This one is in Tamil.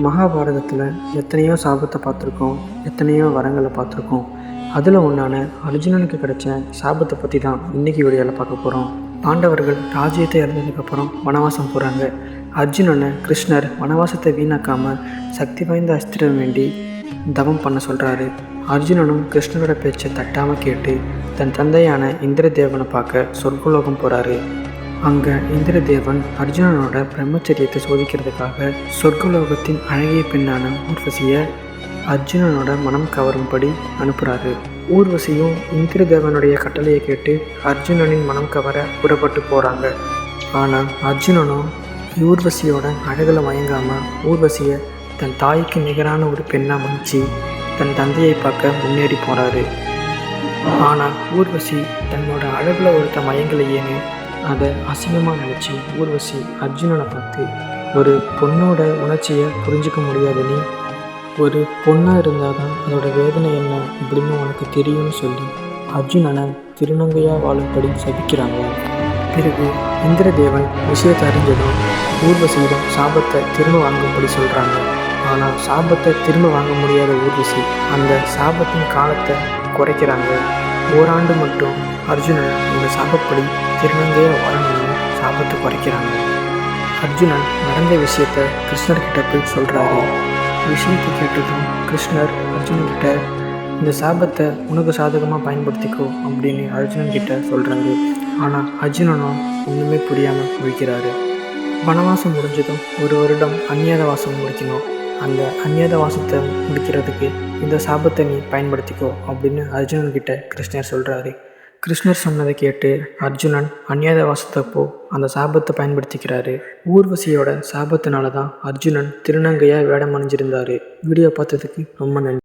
மகாபாரதத்தில் எத்தனையோ சாபத்தை பார்த்துருக்கோம், எத்தனையோ வரங்களை பார்த்துருக்கோம். அதில் ஒன்றான அர்ஜுனனுக்கு கிடைச்ச சாபத்தை பற்றி தான் இன்றைக்கி வீடியோவில் பார்க்க போகிறோம். பாண்டவர்கள் ராஜ்யத்தை இறந்ததுக்கப்புறம் வனவாசம் போகிறாங்க. அர்ஜுனனை கிருஷ்ணர் வனவாசத்தை வீணாக்காமல் சக்தி வாய்ந்த அஸ்திரம் வேண்டி தவம் பண்ண சொல்கிறாரு. அர்ஜுனனும் கிருஷ்ணரோட பேச்சை தட்டாமல் கேட்டு தன் தந்தையான இந்திரதேவனை பார்க்க சொர்க்கலோகம் போகிறாரு. அங்கே இந்திரதேவன் அர்ஜுனனோட பிரம்மச்சரியத்தை சோதிக்கிறதுக்காக சொர்க்கலோகத்தின் அழகிய பெண்ணான ஊர்வசியை அர்ஜுனனோட மனம் கவரும்படி அனுப்புகிறாரு. ஊர்வசியும் இந்திரதேவனுடைய கட்டளையை கேட்டு அர்ஜுனனின் மனம் கவர புறப்பட்டு போகிறாங்க. ஆனால் அர்ஜுனனும் ஊர்வசியோட அழகில் மயங்காமல் ஊர்வசியை தன் தாய்க்கு நிகரான ஒரு பெண்ணாக மதித்து தன் தந்தையை பார்க்க முன்னேறி போகிறாரு. ஆனால் ஊர்வசி தன்னோட அழகில் ஒருத்த மயங்கலையேன்னு அதை அசிங்கமாக நினச்சி ஊர்வசி அர்ஜுனனை பார்த்து, ஒரு பொண்ணோட உணர்ச்சியை புரிஞ்சிக்க முடியாது, நீ ஒரு பொண்ணாக இருந்தால் தான் அதோட வேதனை என்ன அப்படின்னு உனக்கு தெரியும்னு சொல்லி அர்ஜுனனை திருநங்கையாக வாழும்படி சபிக்கிறாங்க. பிறகு இந்திரதேவன் விஷயத்தை அறிஞ்சதும் ஊர்வசியிடம் சாபத்தை திரும்ப வாங்கும்படி சொல்கிறாங்க. ஆனால் சாபத்தை திரும்ப வாங்க முடியாத ஊர்வசி அந்த சாபத்தின் காலத்தை குறைக்கிறாங்க. ஓராண்டு மட்டும் அர்ஜுனன் இந்த சாபப்படி திருநங்கையாக வாழணும்னு சாபத்தை குறைக்கிறாங்க. அர்ஜுனன் நடந்த விஷயத்தை கிருஷ்ணர்கிட்ட போய் சொல்கிறாரு. விஷயத்தை கேட்டதும் கிருஷ்ணர் அர்ஜுனன்கிட்ட இந்த சாபத்தை உனக்கு சாதகமாக பயன்படுத்திக்கோ அப்படின்னு அர்ஜுனன்கிட்ட சொல்கிறாங்க. ஆனால் அர்ஜுனனும் ஒன்றுமே புரியாமல் முடிக்கிறாரு. வனவாசம் முடிஞ்சதும் ஒரு வருடம் அந்நியாத வாசம் முடிக்கணும். அந்த அந்நியாத வாசத்தை முடிக்கிறதுக்கு இந்த சாபத்தை நீ பயன்படுத்திக்கோ அப்படின்னு அர்ஜுனன்கிட்ட கிருஷ்ணர் சொல்கிறாரு. கிருஷ்ணர் சொன்னதை கேட்டு அர்ஜுனன் அந்நியாத வாசத்தப்போ அந்த சாபத்தை பயன்படுத்திக்கிறாரு. ஊர்வசியோட சாபத்தினால தான் அர்ஜுனன் திருநங்கையாக வேடம் அணிஞ்சிருந்தார். வீடியோ பார்த்ததுக்கு ரொம்ப நன்றி.